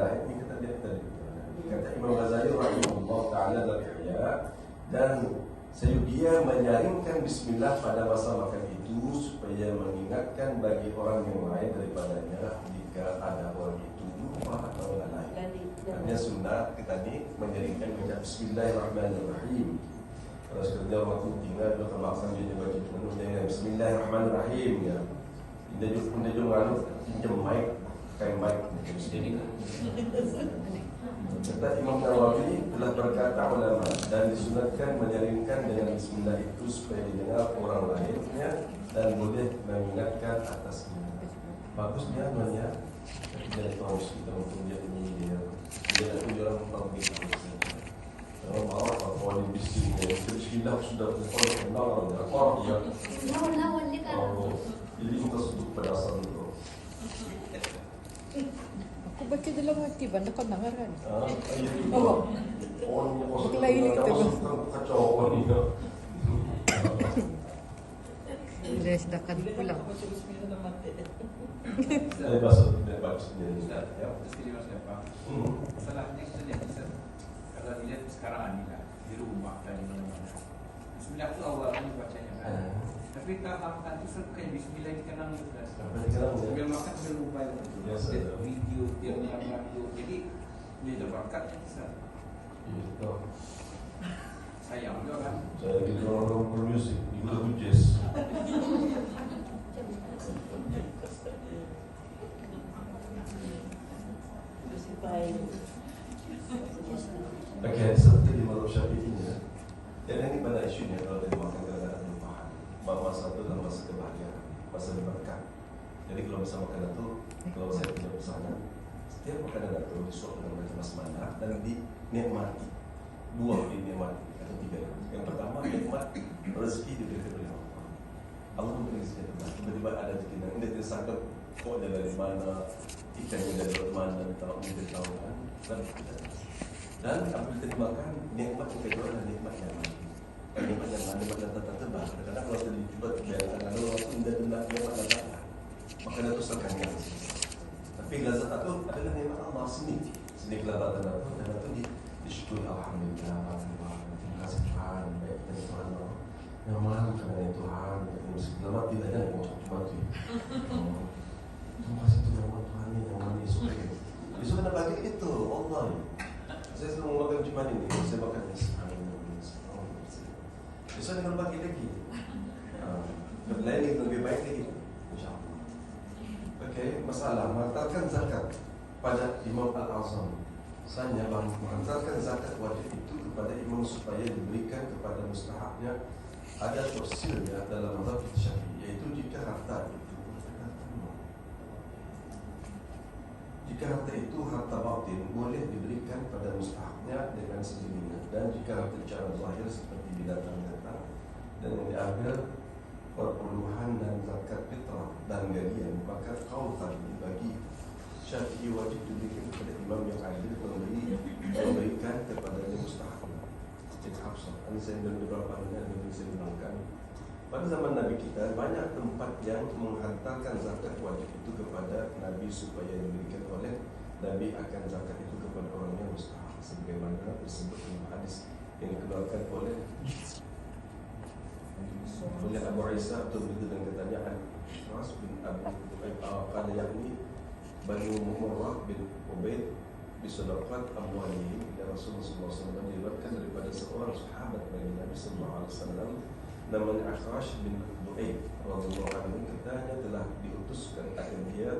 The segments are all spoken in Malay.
Ini kata dia tadi. Kata Imam Ghazali rahimahullah taala dalam Ihya, dan dia menyaringkan bismillah pada masa makan itu supaya mengingatkan bagi orang yang lain daripadanya jika ada orang itu lupa atau lalai. Hanya sunnah kita ni menyaringkan baca bismillahirrahmanirrahim. Kalau sekiranya orang tu tinggal dia termaksa dia baca dengan bismillahirrahmanirrahim ya. Dia juga pinjam mic, kain mic jadi kata Imam Nawawi telah berkata ulama dan disunatkan menyaringkan dengan bismillah itu supaya didengar orang lainnya dan boleh mengingatkan atasnya. Bagusnya namanya tapi dari tahu kita untuk dia ini dia nak tunjuk orang tahu kita. Kalau mau apa di bismillah bismillah sudah kenal orang dia. Lawan dia kan. Jadi kita sudut pada asal itu. Aku baca dalam hati banda kau dengar kan? Oh. Lain kita kacau ni. Dia sedangkan pulang. Saya masuk dan baca sendiri. Ya, sendiri mas siapa? Masalahnya kita kalau dilihat sekarang anilah di rumah dan di mana-mana. Bismillah itu awalnya bacanya kan. Tapi tak makan tu bukan bismillah dikenang sudah. Sambil makan sambil lupa itu. Video dia menyampaikan itu. Jadi dia ada bakatnya bisa. Iya. Sayang juga kan. Saya lagi orang bermusik, di lagu jazz. Okey, seperti di mazhab Syafi'i ya. Dan ini pada isunya kalau dia makan keadaan lupahan. Masa itu adalah masa kebahagiaan, masa berkah. Jadi kalau masa makanan itu, kalau saya punya pesanan, setiap makanan itu disuap dengan macam mana dan dinikmati. Dua dinikmati atau tiga. Yang pertama nikmat rezeki diberikan oleh Allah. Allah memberi rezeki itu. Tiba-tiba ada rezeki yang tidak disangka kok dari mana, ikannya dari mana, tidak tahu kan. Dan apabila kita makan nikmat yang kedua adalah nikmat yang lain. Nikmat yang lain, nikmat yang tertebak. Kadang-kadang kalau kita dicoba biarkan ada orang itu tidak dengar nikmat yang lain. Makanan itu serkannya. Tapi lazat itu adalah nikmat Allah sendiri. Sini kelabatan itu dan itu disyukuri alhamdulillah, terima kasih Tuhan, baik dari Tuhan Allah. Yang mana karena Tuhan, selamat tidak ada yang mati. Terima kasih Tuhan yang mana esok. Esok kena bagi itu Allah. Saya selalu makan cuma ini, saya makan ini. Besok dengan bagi lagi. Lain itu lebih baik lagi. InsyaAllah. Okey, masalah menghantarkan zakat pada Imam Al-Azam. Saya menghantarkan zakat wajib itu kepada imam supaya diberikan kepada mustahabnya. Ada tafsirnya dalam mazhab Syafi'i, iaitu jika harta itu harta batin boleh diberikan pada mustahabnya dengan sendirinya, dan jika harta secara zahir seperti binatang-binatang dan yang diambil perpuluhan dan zakat fitrah dan galian, maka kaum tadi bagi Syafi'i wajib diberikan kepada imam yang adil memberikan kepada mustahabnya. Cik Hafsah, ini saya dan beberapa hal yang saya bilangkan. Pada zaman Nabi kita, banyak tempat yang menghantarkan zakat wajib itu kepada Nabi supaya diberikan oleh Nabi akan zakat itu kepada orang yang mustahak, sebagaimana tersebut dalam hadis yang dikeluarkan oleh Abu Isa atau begitu dengan katanya Al-Ras bin Abu Qala yakni Bani Murrah bin Ubaid bisadaqat amwalihim ila Rasulullah SAW. Diriwayatkan daripada seorang sahabat bagi Nabi SAW namanya Al-Ras bin Ubaid radhiyallahu anhu, katanya telah diutuskan akan dia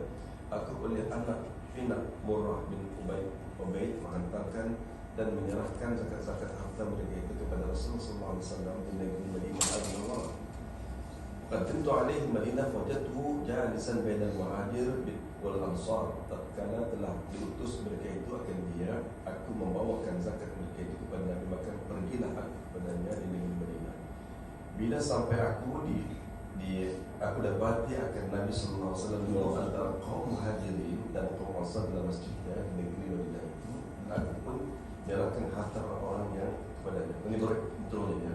aku oleh anak Fina Murrah bin Ubaid menghantarkan dan menyerahkan zakat-zakat harta mereka itu kepada Rasulullah SAW di negeri Madinah al-Munawwarah. Qadimtu alaihi Madinah wajadtuhu jalisan bainal muhajir wal ansar. Tatkala telah diutus mereka itu akan dia, aku membawakan zakat mereka itu kepada Nabi, maka pergilah aku kepadanya di negeri Madinah. Bila sampai aku aku dapati akan Nabi sallallahu alaihi wasallam antara kaum muhajirin dan kaum ansar dalam masjidnya di negeri Madinah itu, aku pun menyerahkan harta orang yang kepadanya. Ini betul ya.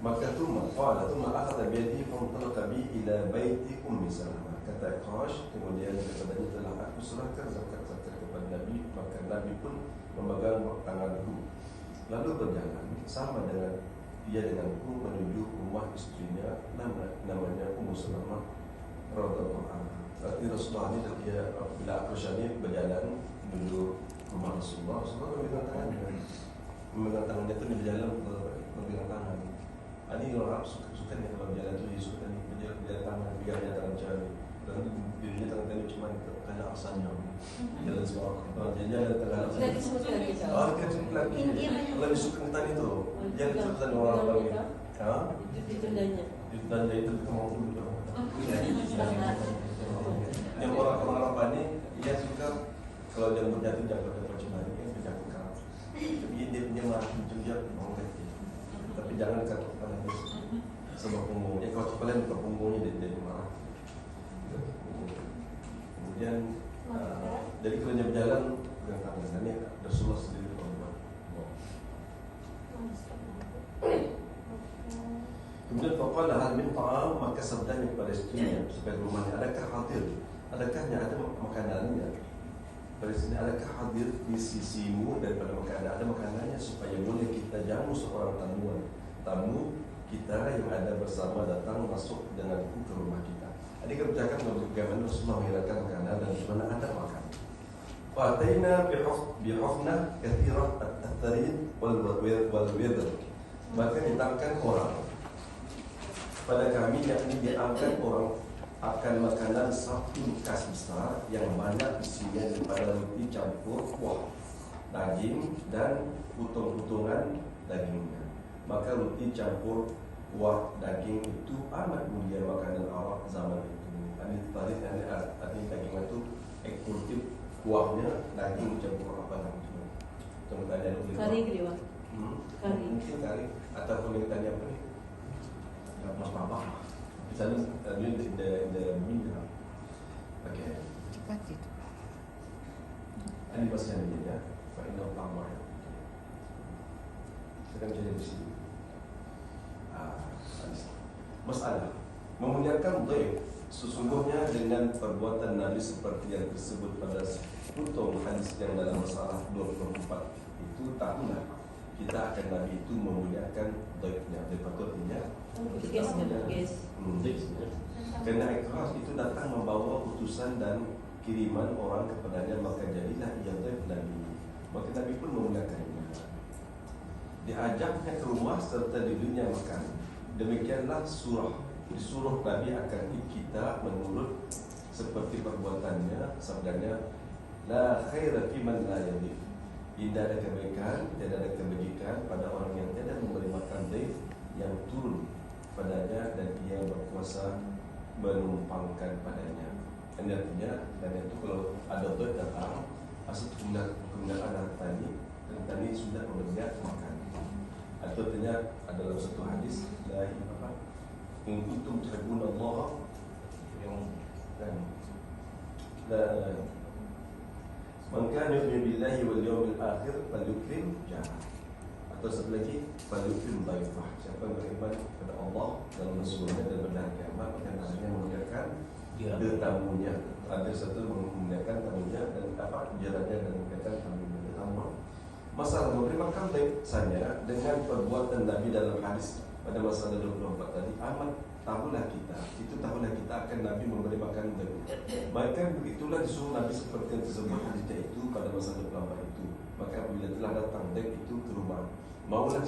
Maka thumma akhadha bi yadihi fantalaqa bi ila baiti Ummi Salamah. Kata Qash, kemudian kepadanya telah aku serahkan zakat-zakat kepada Nabi, maka Nabi pun memegang tanganku lalu berjalan sama dengan dia denganku menuju rumah istrinya namanya Ummu Salamah radhiyallahu anha. Berarti Rasulullah ini dia bila Aisyah ini berjalan menuju rumah Rasulullah memegang tangannya itu di berjalan memegang tangan. Ini orang Arab suka nih kalau berjalan itu suka nih berjalan tangan, pegangnya tangan cari dan dirinya tangan tadi cuma karena asalnya jalan semua jalan tangan. Sudah disebutkan kita. Oh, India banyak. lebih suka tadi itu jalan terus orang lagi. Hah? Ditundanya. Ditunda itu mau dulu. Yang orang Arab ini dia suka kalau jalan berjatuh jatuh cuma ini kan berjatuh keras. Tapi dia punya macam dia mau ganti. Tapi jangan dekat kepala dia sebab punggungnya. Kalau kepala buka punggungnya dia jadi marah. Kemudian jadi kalau dia berjalan pegang tangan ini Rasulullah sendiri berbuat. Kemudian faqala hal min ta'am, maka sabdanya kepada istrinya supaya rumahnya adakah hadir, adakahnya ada makanannya. Pada sini adakah hadir di sisimu daripada makanan, ada makanannya supaya boleh kita jamu seorang tamu kita yang ada bersama datang masuk denganku ke rumah kita. Adik kita bercakap bagaimana Rasulullah menghilangkan makanan dan bagaimana ada makan. Fa'ataina bihufnah kathirat at-tarid wal-widr. Maka ditangkan orang pada kami, yakni diangkat orang akan makanan satu bekas besar yang banyak isinya daripada roti campur kuah, daging dan putung-putungan dagingnya. Maka roti campur kuah daging itu amat mulia makanan Arab zaman itu. Artinya daging itu eksklusif kuahnya, daging campur apa namanya? Contohnya ada Kari keliwa. Kari. Mungkin kari atau kalau tanya apa ni? Mas Papa. Misalnya the mineral. Okay. Cepat itu. Ini bahasa ini ya. Pak Ino Pamar. Sekarang jadi di sini. Masalah memuliakan dhaif sesungguhnya dengan perbuatan Nabi seperti yang disebut pada putung hadis yang dalam masalah 24 itu tahulah kita akan Nabi itu memuliakan dhaifnya. Patutnya karena ikhlas itu datang membawa utusan dan kiriman orang kepadanya, maka jadilah ia dhaif Nabi. Maka Nabi pun memuliakannya. Diajaknya ke rumah serta diberinya makan. Demikianlah disuruh Nabi akan kita menurut seperti perbuatannya. Sabdanya, la khaira fi man la yadif. Tidak ada kebaikan, tidak ada kebajikan pada orang yang tidak memberi makan dhaif yang turun padanya dan ia berkuasa menumpangkan padanya. Ini artinya, dan itu kalau ada dhaif datang, asal kemudian tadi sudah memberikan makan. Atau artinya adalah satu hadis dari apa? In kuntum tuhibbuna Allah yang kan man kana yu'minu billahi wal yawmil akhir falyukrim jarah. Atau satu lagi falyukrim dhaifah. Siapa yang beriman kepada Allah dan Rasulnya dan benar kiamat akan akhirnya memuliakan tetamunya. Ada satu memuliakan tamunya dan apa jalannya dan memuliakan tamunya. Tamu. Masalah memberi makan dhaif saja dengan perbuatan Nabi dalam hadis pada masalah 24 tadi amat tahulah kita akan Nabi memberi makan dhaif. Maka begitulah disuruh Nabi seperti yang disebut hadisnya itu pada masa 24 itu. Maka apabila telah datang dhaif itu ke rumah, maulah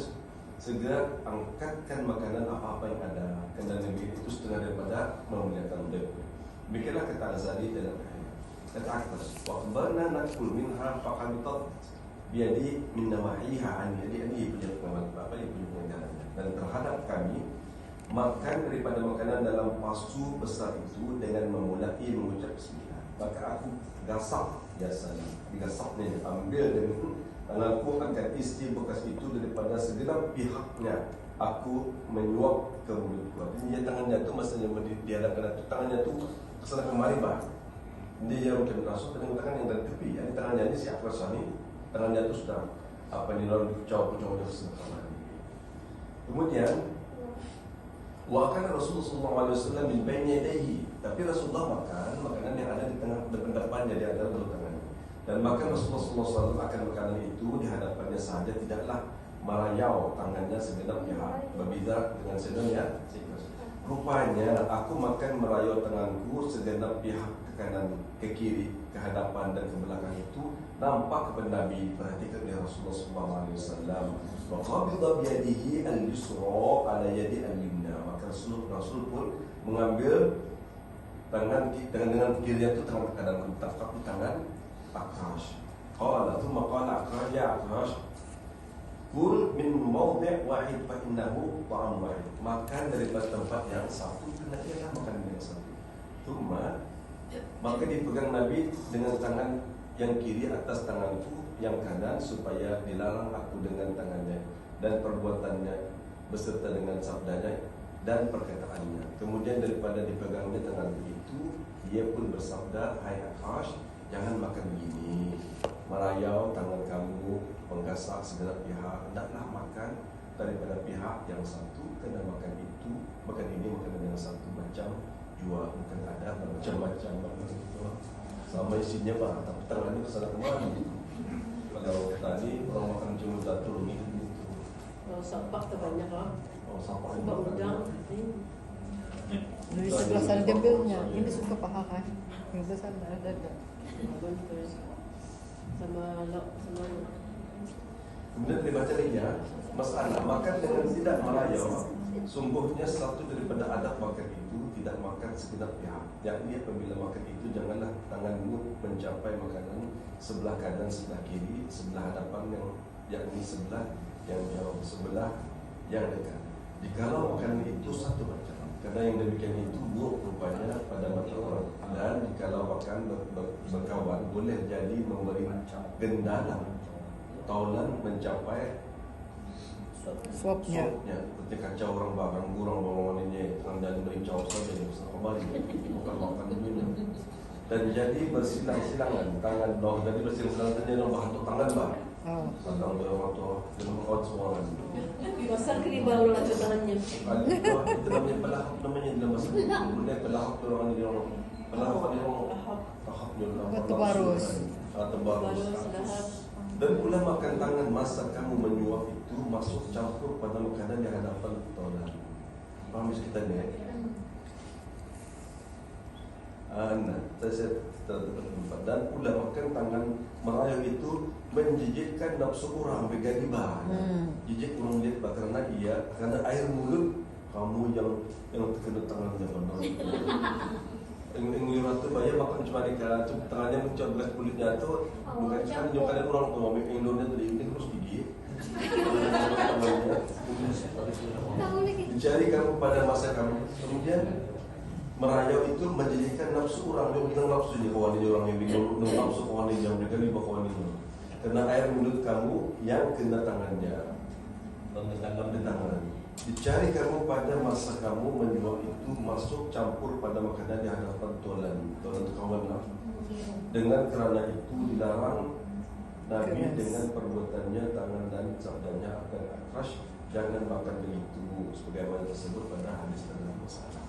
segera angkatkan makanan apa-apa yang ada, kerana Nabi itu setengah daripada memuliakan dhaif. Demikianlah kata Al-Ghazali dalam ayat. Kata atas, wa akhbarna nakul minha faqabitat biadi min nawahiha an. Jadi ini punya pengalaman apa yang punya pengajarannya. Dan terhadap kami makan daripada makanan dalam pasu besar itu dengan memulai mengucap bismillah. Maka aku gasak biasanya, digasaknya ambil dengan tanganku angkat isi bekas itu daripada segenap pihaknya. Aku menyuap ke mulutku. Artinya tangannya tu masanya dihadapkan itu tangannya tu kesana kemari bah. Dia yang mungkin masuk dengan tangan yang dari tepi. Ini tangannya ini si Akras ni. Tangannya itu sudah apa ni lalu dicau-cau dari sana. Kemudian wakana Rasulullah SAW min baini yadayhi. Tapi Rasulullah makan makanan yang ada di tengah depan-depannya di antara kedua tangannya. Dan maka Rasulullah SAW akan makanan itu di hadapannya saja, tidaklah merayau tangannya segenap pihak. Berbeza dengan sebenarnya. Rupanya aku makan merayau tanganku segenap pihak, ke kanan, ke kiri, ke hadapan dan ke belakang itu nampak kepada Nabi. Perhatikan dia Rasulullah SAW. Wa qabida biyadihi al-yusra ala yadi al-yumna. Maka Rasul pun mengambil tangan dengan kirinya itu tangan kananku, tapi tangan Akrash. Qala thumma qala Akrash, ya Akrash, kul min mawdi' wahid fa innahu ta'am wahid. Makan daripada tempat yang satu, karena dia makan yang satu. Thumma, maka dipegang Nabi dengan tangan yang kiri atas tanganku yang kanan, supaya dilarang aku dengan tangannya dan perbuatannya beserta dengan sabdanya dan perkataannya. Kemudian daripada dipegangnya tangan itu, dia pun bersabda, hai Akrash, jangan makan begini, merayau tangan kamu, menggasak segenap pihak. Hendaklah makan daripada pihak yang satu, kena makan itu, makan ini, makan yang satu. Macam jual, bukan ada macam-macam itu. Sama isinya pak, tapi tangannya kesana kemana. Kalau tadi orang makan cuma jatuh gitu. Kalau sapak tu banyak lah. Oh, sapak Sebab udang. Di sebelah sana dia ambilnya. Ini suka paha kan. Yang sebelah sana ada. Sama lauk sama. Kemudian dibaca lagi ya, masalah makan dengan tidak merayau. Sungguhnya satu daripada adab makan itu tidak makan segenap pihak. Yakni apabila makan itu janganlah tanganmu mencapai makanan sebelah kanan, sebelah kiri, sebelah hadapan yakni sebelah yang jauh, sebelah yang dekat. Jikalau makanan itu satu macam, karena yang demikian itu buruk rupanya pada mata orang. Dan jikalau makan berkawan boleh jadi memberi gendala, taulan mencapai Suapnya. ketika kacau orang barang gurang bangunannya orang dan bericau saja yang besar kembali bukan makan minum. Dan jadi bersilang-silangan tangan dong, jadi bersilang-silangan dia bahan untuk tangan bah. Oh. Tangan dia orang tua dengan kawan semua orang. Pasal keriba ulang ke tangannya. Itu namanya pelahap, namanya dalam bahasa Indonesia pelahap tu orang dia orang pelahap dia orang tahap dia orang. Tebarus. Tebarus. Dan pula makan tangan masa kamu menyuap itu masuk campur pada makanan yang hadapan taulan. Faham kita ni? Dan pula makan tangan merayau itu menjijikkan nafsu orang begadiba. Jijik orang lihat karena air mulut kamu yang terkena tangannya benar. Yang lihat tu bayar makan cuma dekat tangannya mencap belas kulitnya tu bukan kan yang kalian orang tua yang Indonesia tu ini terus gigi. Dicari kamu pada masa kamu, kemudian merayau itu menjadikan nafsu orang yang bilang nafsu je kawan dia orang yang bilang nafsu kawan dia yang berkali kawan dia. Karena air mulut kamu yang kena tangannya, dalam tangan. Dicari kamu pada masa kamu menyuap itu masuk campur pada makanan di hadapan taulan kawan lah. Dengan kerana itu dilarang Nabi dengan perbuatannya, tangan dan sabdanya akan Akrash, jangan makan begitu sebagaimana tersebut pada hadis dalam masalah.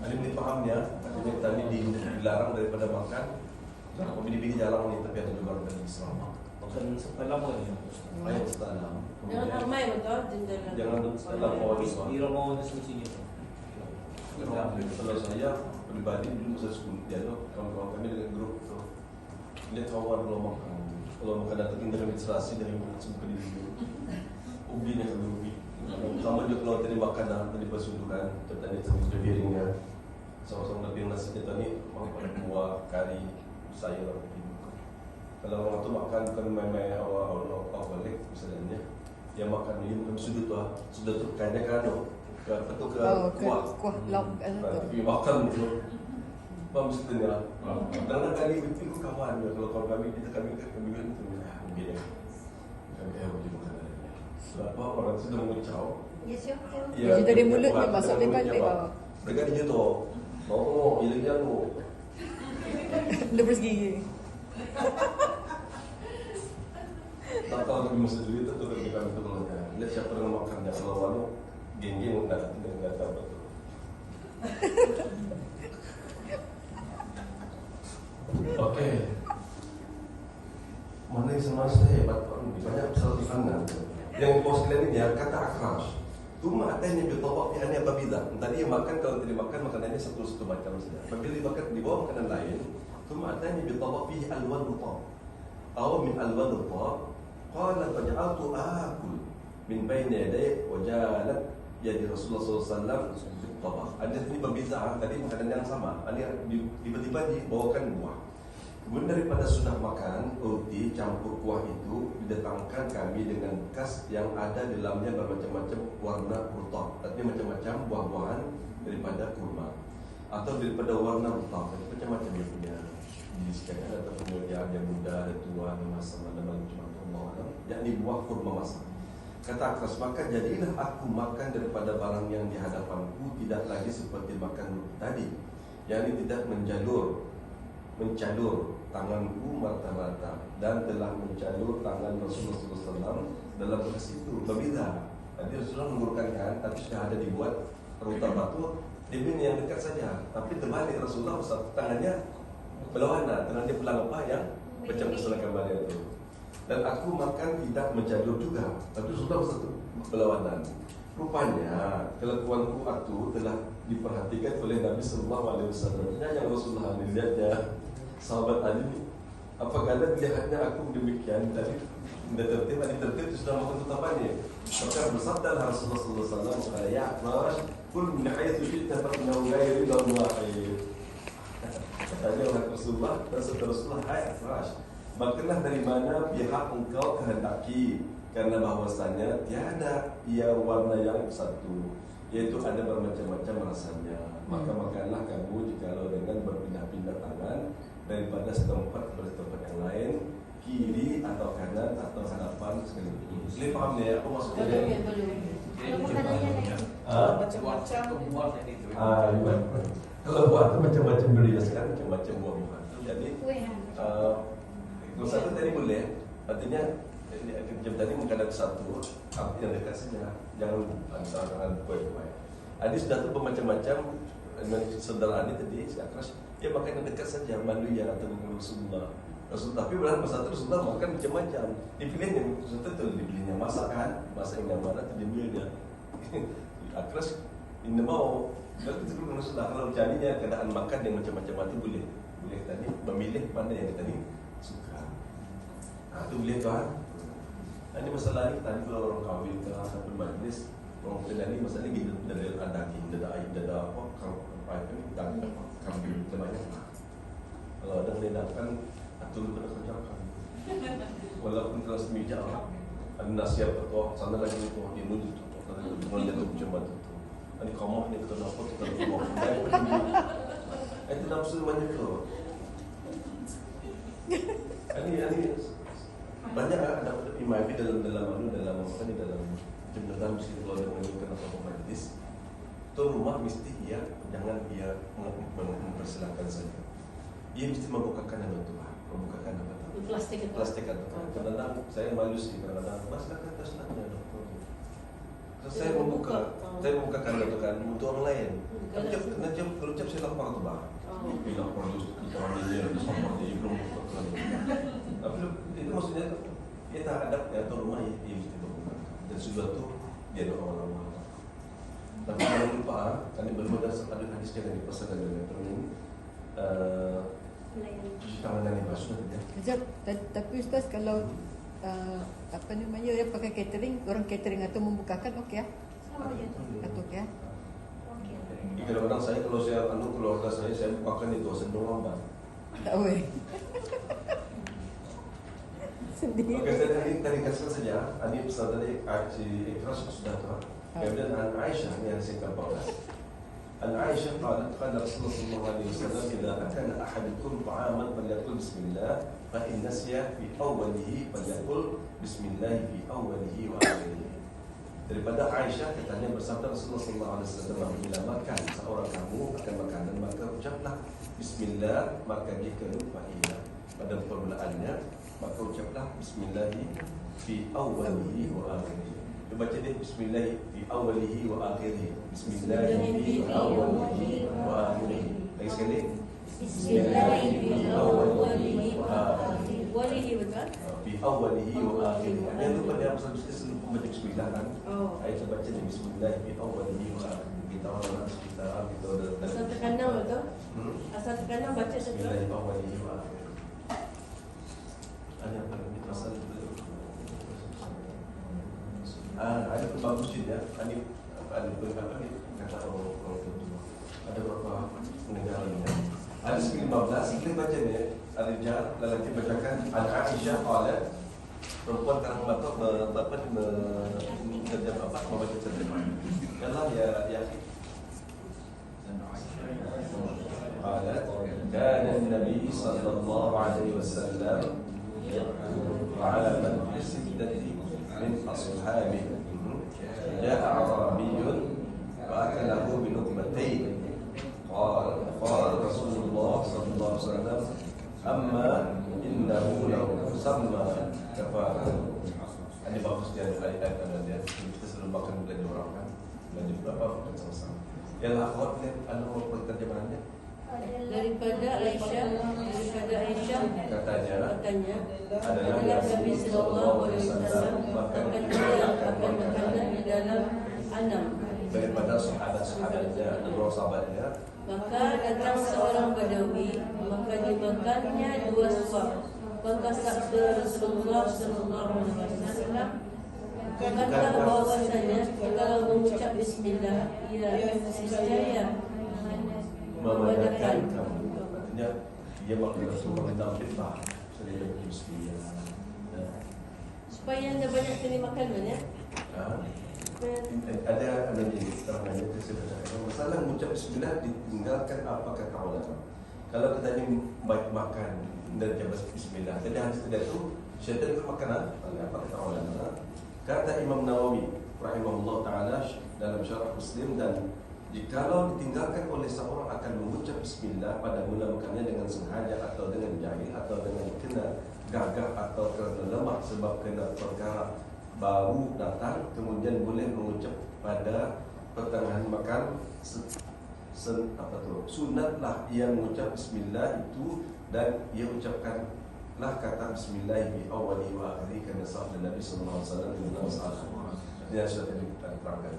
Ada boleh faham ya? Artinya tadi dilarang daripada makan. Kalau pilih-pilih jarang ni, tapi ada juga dalam Islam. Makan setelah lama ni. Ayat setelah. Jangan ramai betul. Jangan setelah polis. Di Romawi itu sini. Kalau saya pribadi dulu masa sekolah dialog, kawan-kawan kami dengan grup tu, lihat kawan kalau makan datang dengan administrasi dari semua di dulu, ubinya kami ubi. Sama juga kalau tadi makan dah tadi bersundukan, tadi sambil biringnya, sama-sama lebih nasinya tadi mau pada buah kari sayur. Kalau orang tu makan bukan main-main awal balik misalnya, dia makan ni bukan sudut tu kayaknya kan tu ke kuah lauk tapi makan tu faham sebenarnya. Kadang-kadang kali ikut kawan dia, kalau kawan kami kita kami tu mungkin kami boleh makan. Sebab orang sudah mengecau. Ya, dari mulutnya masuk lebat dia. Mereka dia tu. Oh, ilangnya tu. Dia bersegi. Tak tahu kami mesti dulu tu kami tu kalau lihat siapa yang makan dia kalau malu geng-geng enggak tahu betul. Okey. masa hebat banyak pesawat di sana. Yang bos kalian ini ya kata akrash. Cuma ada yang bertawaf yang apabila tadi yang makan kalau tidak makan makanannya satu macam saja. Apabila dimakan di bawah makanan lain, cuma ada yang bertawaf fihi alwan rutab. Atau min alwan rutab. Qala faj'altu akul min baini yaday wa jalat yadi Rasulullah SAW bertawaf. Ada ini berbeza tadi makanan yang sama. Ada tiba-tiba dibawakan buah. Kemudian daripada sudah makan roti campur kuah itu didatangkan kami dengan bekas yang ada di dalamnya bermacam-macam warna rutab. Artinya macam-macam buah-buahan daripada kurma atau daripada warna rutab. Macam-macam dia punya jenis kan. Ada kemudian yang muda, ada tua, ada masam, ada macam-macam buah. Yakni buah kurma masak. Kata Akrash, maka jadilah aku makan daripada barang yang di hadapanku tidak lagi seperti makan roti tadi, yakni tidak mencalur tanganku mata-mata dan telah mencalur tangan Rasulullah SAW dalam bekas itu. Berbeda. Jadi Rasulullah menggunakan tapi sudah ada dibuat rutab batu, dia punya yang dekat saja. Tapi terbalik Rasulullah tangannya berlawanan, tangan dia pelang apa yang macam kesalahan kembali itu. Dan aku makan tidak mencalur juga, tapi Rasulullah satu berlawanan. Rupanya kelakuanku itu telah diperhatikan oleh Nabi SAW. Yang Rasulullah dilihatnya sahabat Ali, apakah ada melihatnya aku demikian tadi tidak tertib itu sudah makan tetapannya. Maka bersabda Rasulullah SAW, ya Akrash, kul min haythu shi'ta fa innahu la yuridu al-wahid. Katanya oleh Rasulullah, Rasulullah, hai Akrash, makanlah dari mana pihak engkau kehendaki, karena bahwasanya tiada ia warna yang satu, yaitu ada bermacam-macam rasanya. Maka makanlah kamu jikalau dengan berpindah-pindah tangan daripada setempat ke tempat yang lain, kiri atau kanan atau hadapan sekaligus. Ini paham ya apa maksudnya? Kalau buah itu macam-macam berhiaskan, macam-macam buah-buahan. Jadi satu tadi boleh, artinya jam tadi mengkadang satu, yang dekat saja, jangan antara kue-kue. Adi sudah tu bermacam-macam. Saudara Adi tadi si Akrash, dia makan yang dekat saja, manusia atau dengan Rasulullah. Tapi berapa masa itu Rasulullah makan macam-macam. Dipilihnya Rasulullah itu dipilihnya masakan, masak yang mana tu dia milih. Akrash ini mau, kalau kita dulu Rasulullah kalau carinya keadaan makan yang macam-macam itu boleh tadi memilih mana yang tadi suka. Itu boleh tuan. Ini masalah ni tadi kalau orang kahwin ke ataupun majlis. Orang kena ni masalah ni dari daging, ada apa, daging kambing banyak. Kalau ada menendangkan atur pada kerjakan. Walaupun kelas meja, ada nasihat atau sana lagi itu dia nuju tu, kalau dia tu macam tu. Ini kamu ni kita nak apa kita nak apa? Itu nafsu banyak tu. Ini banyak ada imam dalam jumlah mesti kalau dia menginginkan apa majlis, tuan rumah mesti ia jangan ia mempersilahkan saja. Ia mesti membukakan nama Tuhan, membukakan apa tu? Plastik atau kadang-kadang saya malu sih kadang-kadang mas kakak tersilahkan doktor. Saya membukakan itu kan untuk orang lain. Nanti kalau ucap saya lapar tu bah. Bilang produs kita orang ini seperti belum bukan. Tapi itu maksudnya kita hadap ya tuan rumah ia mesti membukakan. Dan sudah tu dia doa orang-orang. Tapi jangan lupa, kami berbeda ada hadis yang dipesankan oleh Tuhan. Cuci tangan dengan basuh saja. Sekejap, tapi Ustaz kalau apa namanya dia pakai catering, orang catering atau membukakan okey ya? Atau okey ya? Kadang-kadang saya kalau keluarga saya bukakan itu sendiri lambat. Tak boleh. Sendiri. Okey, saya tadi kasih saja. Ini pesan tadi si Akrash sudah tahu. Kemudian Aisyah yang singkat 14. Aisyah قالت قال رسول الله صلى الله عليه وسلم إذا أكل أحدكم طعاما فليقل بسم الله فإن نسي في أوله فليقل بسم الله في أوله وآخره. Daripada Aisyah katanya bersabda Rasulullah SAW, bila makan seorang kamu akan makanan maka ucaplah Bismillah, maka jika lupa ia pada permulaannya maka ucaplah Bismillah fi awalihi wa akhirih. Baca dia Bismillah fi awalihi wa akhirih. Bismillah fi awalihi wa akhirih. Lagi sekali Bismillah fi awalihi wa akhirih. Walihi betul? Fi awwalihi wa akhirih. Dia lupa dia harus sebelum membaca bismillah kan. Oh. Ayat baca ni bismillah fi awwalihi wa akhirih. Kita orang kita Asal terkandang betul? Hmm? Asal terkandang baca betul? Bismillah fi awwalihi wa akhirih. Ada apa ni pasal itu? Ada bagus ya. Ada beberapa ni kata orang itu. Ada beberapa pengajarannya. Ada sekali 15 sekali baca ni. Al-Rijal lelaki bacakan Al-Aisyah qalat perempuan kadang batuk terjemah apa membaca terjemah. Kalau ya qalat kana an-nabi sallallahu alaihi wasallam ala man fi sittati min ashabihi ja'a arabiyyun wa akalahu bi nutmatayn qala Rasulullah sallallahu alaihi wasallam amma innahu law samma kafara. Ini bagus dia ayat dia. Kita selalu makan belajar orang kan. Belajar berapa sama-sama. Yang akhwat ni anu terjemahannya Daripada Aisyah katanya adalah Nabi sallallahu alaihi wasallam makan akan makanan di dalam anam. daripada sahabat-sahabatnya dan sahabatnya. Maka datang seorang Badawi, maka dimakannya 2 suap. Maka sabda Rasulullah sallallahu alaihi wasallam, bukankah bahwasanya kalau mengucap bismillah ia niscaya Memadakan kamu. Artinya dia maksud Rasulullah menampilkan sedia bismillah. supaya anda banyak kali makan ya. Ada lagi terangnya saya masalah mengucap bismillah ditinggalkan apa kata ulama. Kalau kita ingin baik makan dan jabat bismillah, jadi hadis tidak itu syaitan itu makanan. Apa kata ulama? Kata Imam Nawawi rahimahullah taala dalam syarah Muslim, dan jikalau ditinggalkan oleh seorang akan mengucap bismillah pada mula makannya dengan sengaja atau dengan jahil atau dengan kena gagah atau kerana lemah sebab kena perkara baru datang, kemudian boleh mengucap pada pertengahan makan sunatlah ia mengucap bismillah itu, dan ia ucapkanlah kata bismillah di awal wa akhir kerana sabda Nabi sallallahu alaihi wasallam dalam masalah dia sudah tadi kita terangkan.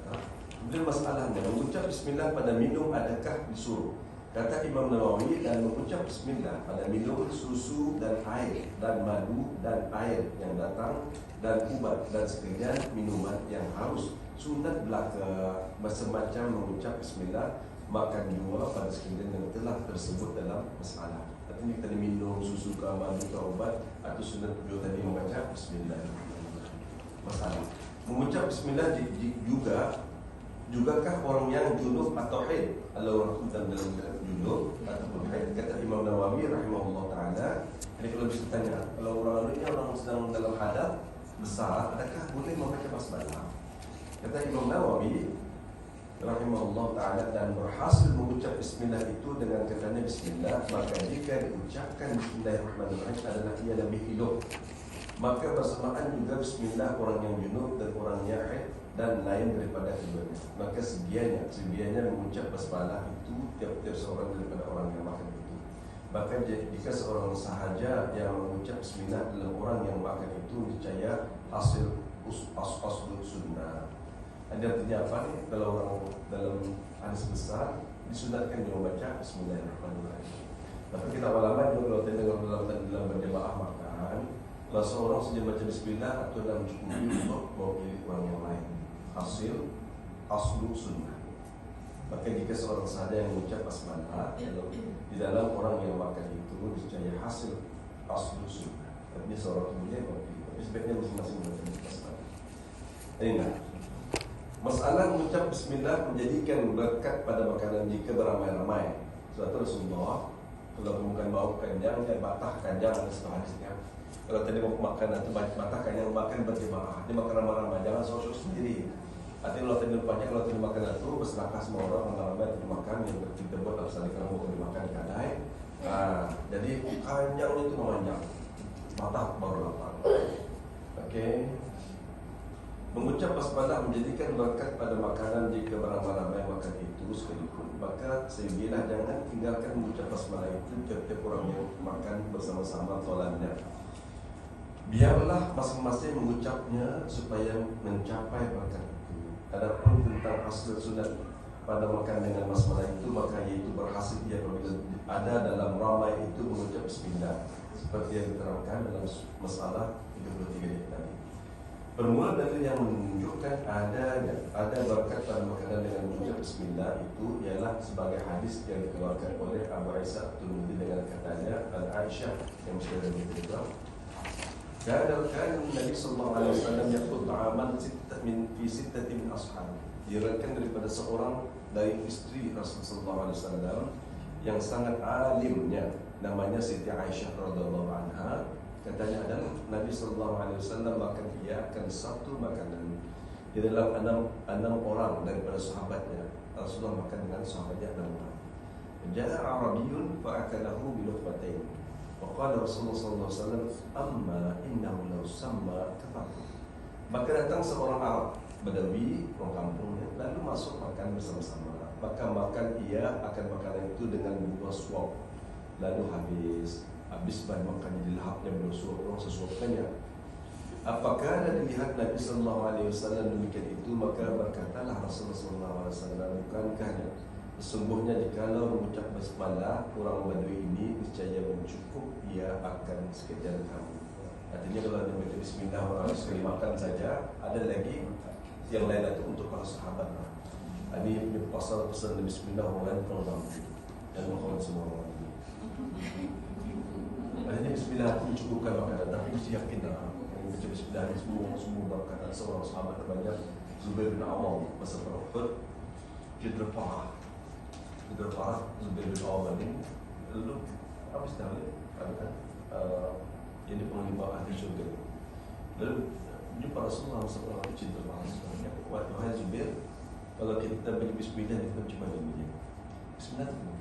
Kemudian masalahnya mengucap bismillah pada minum adakah disuruh? Kata Imam Nawawi, dan mengucap bismillah pada minum susu dan air dan madu dan air yang datang dan ubat dan sekalian minuman yang harus sunat belaka bersemacam mengucap bismillah makan dua pada sekalian yang telah tersebut dalam masalah. Artinya kita minum susu ke madu ke ubat atau sunat juga tadi membaca bismillah. Masalah mengucap bismillah jugakah orang yang junub atau haid? Kalau orang dalam junub ataupun haid, kata Imam Nawawi rahimahullah taala, jadi kalau bisa tanya, kalau orang ini orang sedang dalam hadas besar, adakah boleh membaca basmalah? Kata Imam Nawawi rahimahullah taala, dan berhasil mengucap bismillah itu dengan katanya bismillah, maka jika diucapkan bismillahirrahmanirrahim adalah ia lebih hidup. Maka bersamaan juga bismillah orang yang junub dan orang yang haid dan lain daripada keduanya. Maka sebianya mengucap basmalah itu tiap-tiap seorang daripada orang yang makan itu. Bahkan jika seorang sahaja yang mengucap bismillah dalam orang yang makan itu, niscaya hasil aslu sunnah. Ada artinya apa nih? Kalau orang dalam hadis besar disunatkan dia membaca bismillahirrahmanirrahim. Tapi kita ulama juga kalau dalam berjamaah makan, kalau seorang saja baca bismillah atau dalam mencukupi untuk mewakili orang yang lain, hasil aslu sunnah. Maka jika seorang sahaja yang mengucap basmalah di dalam orang yang makan itu, niscaya hasil aslu sunnah. Artinya seorang kemudian mewakili, tapi sebaiknya masing-masing mengucap basmalah. Ingat, masalah mengucap bismillah menjadikan berkat pada makanan jika beramai-ramai. Suatu Rasulullah kalau bukan bau kenyang dan batah kenyang ada sebuah hadisnya. Kalau tadi mau makan atau batah kenyang makan berjemaah, dia makan ramai-ramai, jangan sosok sendiri. Artinya kalau tadi banyak, kalau tadi makan itu berserahkan semua orang ramai-ramai tadi makan yang kita buat alasan kalau mau dimakan kadai. Jadi kenyang itu memanjang, batah baru lapar. Okey. Mengucap basmalah menjadikan berkat pada makanan jika beramai-ramai makan itu sekalipun. Maka sebilah jangan tinggalkan mengucap basmalah itu tiap-tiap orang yang makan bersama-sama tolannya. Biarlah masing-masing mengucapnya supaya mencapai berkat itu. Adapun tentang asal sunat pada makan dengan basmalah itu, maka iaitu berhasil dia apabila ada dalam ramai itu mengucap bismillah, seperti yang diterangkan dalam masalah 33 ini tadi. Bermula dari yang menunjukkan ada berkat pada makanan dengan mengucap bismillah itu ialah sebagai hadis yang dikeluarkan oleh Abu Isa At-Tirmidzi dengan katanya Al-Aisyah yang sudah diterangkan. Kan Nabi sallallahu alaihi wasallam yaqul ta'aman fi sittati min ashab. Diriwayatkan daripada seorang dari istri Rasul sallallahu alaihi wasallam yang sangat alimnya, namanya Siti Aisyah radhiyallahu anha. Katanya adalah Nabi sallallahu alaihi wasallam makan ia akan satu makanan di dalam enam orang daripada sahabatnya. Rasulullah makan dengan sahabatnya 6 orang. Ja'a Arabiyyun fa'akalahu bi luqmatain. Waqala Rasulullah sallallahu alaihi wasallam, "Amma innahu law samma kafakum." Maka datang seorang Arab Badawi, orang kampungnya, lalu masuk makan bersama-sama. Maka makan ia akan makanan itu dengan dua suap. Lalu habis bahan makannya dilahapnya beliau suap, orang sesuapkannya. Apakah dilihat Nabi sallallahu alaihi wasallam demikian itu, maka berkatalah Rasulullah sallallahu alaihi wasallam, bukankah sesungguhnya jikalau mengucap basmalah orang Badui ini niscaya mencukup ia akan sekejar kamu. Artinya kalau dia baca bismillah orang sekali makan saja, ada lagi yang lain itu untuk para sahabat. Ini pasal pesan bismillah orang lain kalau mampu dan mohon semua orang ini. Artinya bismillah itu mencukupkan makanan, tapi mesti yakin yang baca bismillah ini semua berkata seorang sahabat terbanyak Zubair bin Awam masa perang Uhud, cedera parah. Zubair bin Awam ini lalu habis dah kan jadi penglima ahli syurga. Lalu jumpa Rasulullah SAW cinta Rasulullah. Wahai Zubair, kalau kita baca bismillah kita macam mana ini? Bismillah itu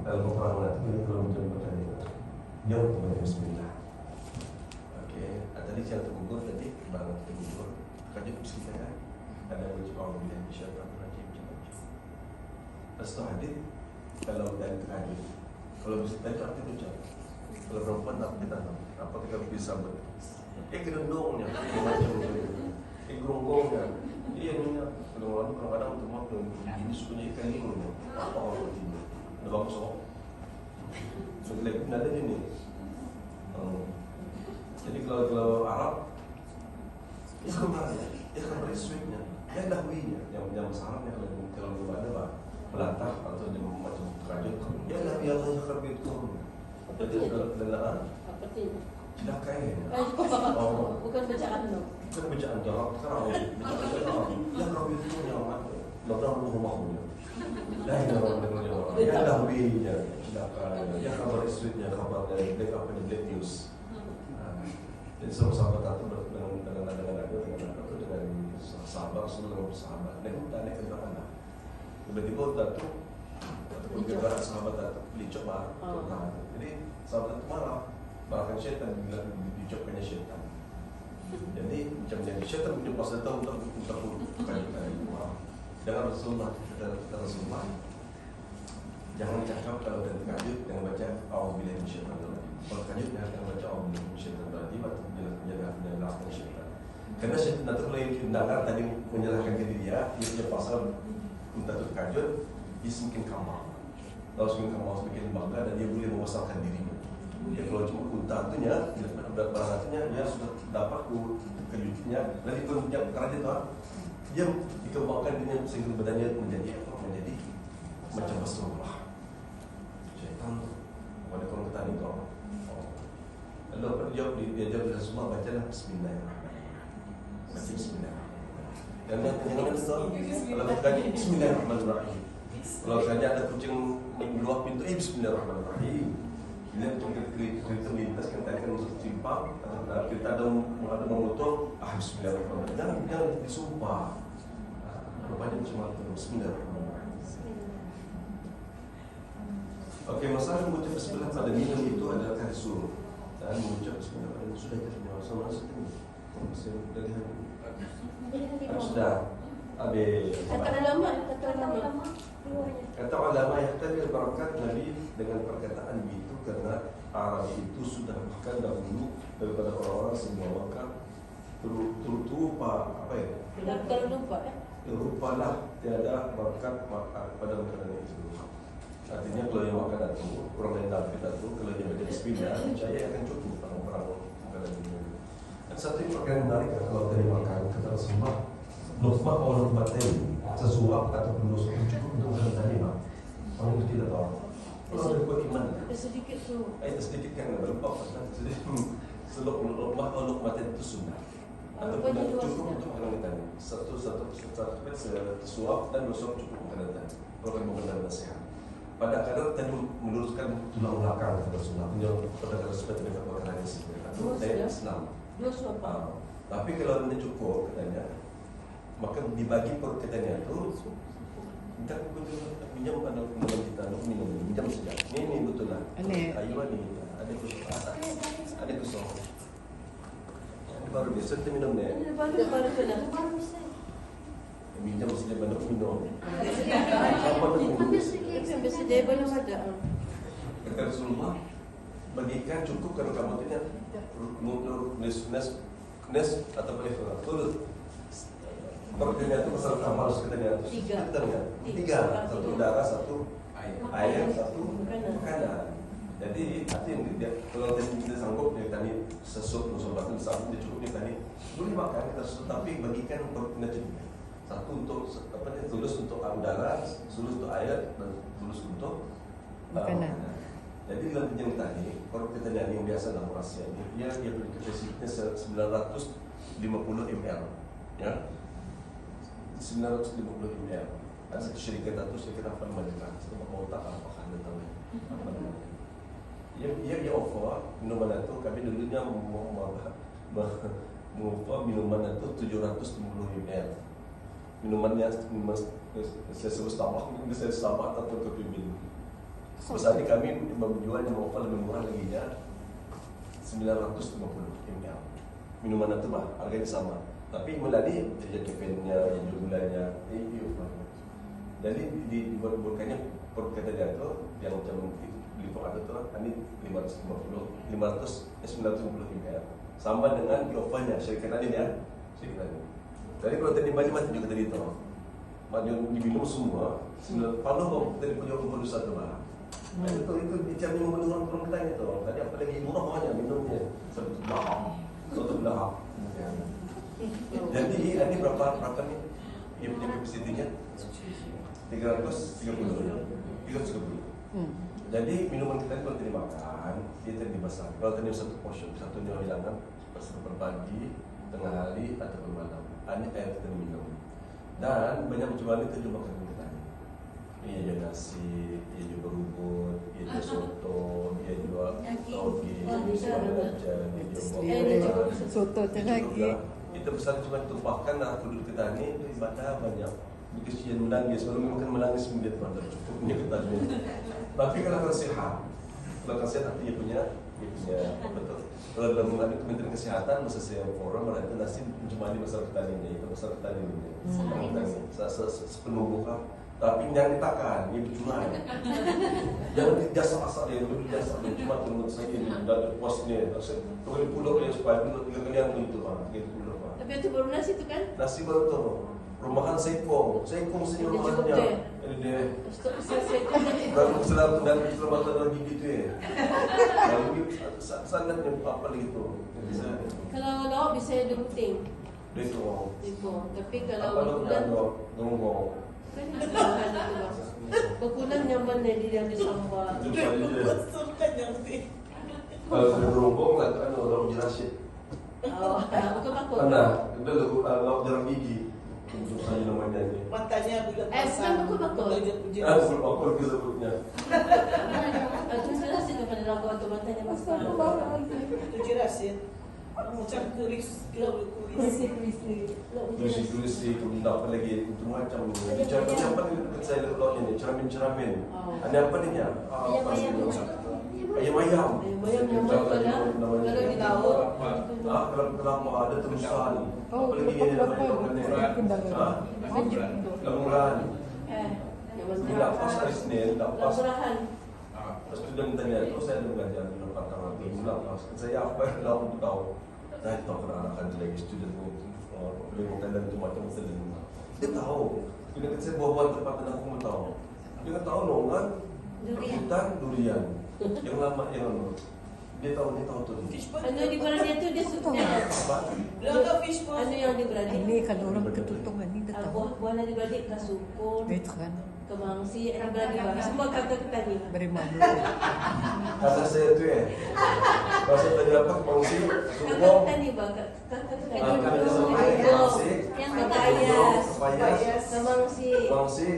dalam peperangan itu kalau macam berkali dia untuk baca bismillah. Okey, tadi saya tergugur tadi barang tergugur. Kaji kita kan ada baca Allah bilang syaitan rajim macam. Lepas hadis kalau dan hadis kalau bisa baca arti ucap. Kalau perempuan tak kita tahu apa kita bisa buat. Gerendongnya macam itu. Geronggongnya. Iya ni kadang-kadang untuk makan ini sukunya ikan limau. Apa orang ini? Ada bagus tak? So lagi ada ini. Jadi kalau Arab ikan beriswitnya, yang dahwinya, yang masalahnya kalau belum ada bah melatah atau macam kerajaan, ya Nabi Allah yang kerbitu. Jadi dalam Apa tu? tidak kaya. Bukan bacaan tu. Bukan bacaan Arab sekarang. Bacaan Arab. Yang kerbitu yang mana? Dalam rumahnya. Dan yang dahwinya, tidak kaya. Yang kabar iswitnya, kabar dari black news. Jadi semua sahabat itu dengan sahabat Rasulullah sahabat dan tanya kendaraan. Tiba-tiba Datuk ataupun kendaraan sahabat Datuk dicoba. Jadi sahabat itu marahkan syaitan bila dicopkannya syaitan. Jadi macam jadi syaitan punya pasal tahu untuk kajian itu. Jangan Rasulullah jangan cakap kalau dan kajian jangan baca auzubillahi minasyaitonir rajim. Kalau kajian jangan baca auzubillahi minasyaitonir rajim atau menyalahkan syaitan. Karena syaitan itu kalau yang mendengar tadi menyalahkan diri dia punya pasal untuk kajian, dia semakin kamal. Kalau semakin kamal, semakin bangga dan dia boleh mewasalkan dirinya. Ya kalau cuma unta itunya, barang artinya dia sudah dapat kejutnya. Nanti kalau punya kerajaan itu, dia dikembangkan dengan sehingga badannya menjadi apa? Menjadi macam Rasulullah. Syaitan tu, pada orang kata itu apa? Lalu apa dia jawab dari Rasulullah, bacalah Bismillahirrahmanirrahim. Baca Bismillahirrahmanirrahim. Dan yang ada kalau kaji Bismillahirrahmanirrahim. Kalau saja ada kucing meluap pintu, Bismillahirrahmanirrahim. Bila kereta melintas kita akan masuk simpang, kita ada memotor, Bismillahirrahmanirrahim. Jangan disumpah. Rupanya cuma Bismillahirrahmanirrahim. Okey, masalah mengucap bismillah pada minum itu adalah disuruh. Dan mengucap bismillah pada sudah kita sama satu. Dari sudah habis. Kata ulama yang tadi berangkat Nabi dengan perkataan begitu karena Arab itu sudah bahkan dahulu daripada orang-orang semua maka terlupa apa ya? Kalau lupa Lupalah tiada bakat pada makanan itu. Artinya kalau yang makan itu orang lain dalam kita itu kalau dia baca bismillah saya akan cukup orang-orang makanan itu. Dan satu yang perkara menarik kalau dari makan kata Rasulullah, lupa kalau lupa tadi sesuap atau penusuk cukup untuk makanan tadi mak. Orang itu tidak tahu. Kalau ada kuat iman. sedikit tu. Sedikit kan lupa pasal sedikit. Selok lupa kalau lupa tadi itu sunnah. Apa Ataupun dia luas cukup sunnah? untuk makanan tadi. Satu sesuap dan dua suap cukup makanan tadi. Kalau kan makanan nasihat. Pada kadar tadi meluruskan tulang belakang kata Rasulullah. Pada kadar supaya tidak makanan yang Dua saya sudah? senang. Dua suap. Tapi kalau anda cukup katanya, maka dibagi perut katanya itu kita minjam pada minuman kita, minjam saja. Ini betul lah. Ayo ni, ada kosong. Ini baru biasa kita minum ni. Baru kena. Minjam saja banyak minum. Biasa dia belum ada. Kata Rasulullah, bagikan cukup kalau kamu tidak nes atau boleh turut. Perutnya itu masalah kamu harus katanya tiga, satu darah, satu air, satu makanan. Jadi artinya dia kalau dia sanggup dia tadi sesup batu sanggup dia cukup dia tadi boleh makan kita sesup tapi bagikan perutnya cukup. Satu untuk apa dia tulus untuk udara, tulus untuk air dan tulus untuk makanan. Jadi dalam yang tadi kalau kita lihat yang biasa dalam rahasia ini dia beri kapasitasnya 950 ml ya. 950 ml. Ada satu syarikat apa namanya? Mau tak apakah anda tahu? Apa namanya? Ia offer minuman itu kami dulunya mau minuman itu 750 ml. Minumannya saya sebut Starbucks atau kopi minum. Sebesar ini kami menjual yang offer lebih murah lagi ya 950 ml. Minuman itu harganya sama. Tapi melani dia kafeinnya, dia gulanya, jadi dibuatkannya perkataan dia tu yang macam lipat ada tu, ini 950 ml, sama dengan offernya syarikat tadi ya, syarikat tadi. Jadi kalau tadi banyak mati juga tadi tu, banyak diminum semua. Kalau tadi punya umur satu bah, itu bicara minum orang kita itu. Tadi apa lagi murah banyak minumnya, satu belah. Jadi ini berapa ni? Dia punya kapasitinya 330. Jadi minuman kita kalau tadi makan, dia tadi dimasak. Kalau tadi satu portion, satu dia hilangkan per pagi, tengah hari atau malam. Ini air kita minum. Dan banyak macam mana kita juga makan kita. Ia je nasi, ia juga berubut, ia juga soto, ia juga toge, ia juga soto lagi. Kita besar cuma tumpahkan penduduk kita ni ibadah banyak. Kesian menangis, kalau makan menangis dia pada cukupnya kita ni. Tapi kalau nasihat dia punya betul. Kalau dalam Kementerian Kesehatan masa saya forum berarti nasi macam mana masalah petani itu masalah petani ini. Sepenuh muka. Tapi jangan ditakan, dia bercuma. Jangan dijasa-asa dia, dijasa dia cuma menurut saya ini dari posnya. Kalau di pulau dia supaya dulu 3 kali yang itu pulau. Tapi itu baru nasi tu kan? Nasi baru tu. Rumahan Seikong senyum rumahnya. Dia baru selalu dan selamat dalam gigi tu ya. Lalu sangatnya apa lagi tu? Kalau lauk bisa ada puting. Dekor. Tapi kalau bulan gongong. Kan berkulan yang mana dia ada sambal. Masukkan yang ni. Kalau berhubung lah kan orang jelasin. Bukan takut. Pernah, dia lauk jarang gigi. Untuk saya namanya ni. Matanya bila Sekarang bakul. Bakul ke sebutnya. Itu jelasin kepada lagu atau matanya pasal. Itu jelasin. Macam kuris. Kursi-kursi, kemudian apa lagi, itu macam apa ni saya lauknya ni, ceramin. Ada apa ni ya? Ayam-ayam. Ayam kalau di laut. Kelapa ada terusan. Apa lagi yang ada? Lamuran. Lapas hari Senin, lapas. Student tanya itu saya ada mengajar di tempat tanggal bulan pas. Saya apa yang aku tahu. Saya tahu anak-anak lagi student lingkungan dan itu macam student. Dia tahu. Bila saya bawa tempat aku mau tahu. Dia tahu nongan hutan durian. Yang lama yang dia tahu tuh. Anu di berani itu dia suka. Apa? Belum tahu fish pond. Anu yang di berani. Ini kalau orang berketutungan ni dia tahu. Buah-buah yang di berani kasukun, Itu kan kemangsi, yang berani bah. Semua kata tadi. beri malu. Kata saya tu Masa tadi apa kongsi Kata semua. tadi bah. Kata Kemangsi, yang papayas, papayas, kemangsi, kongsi,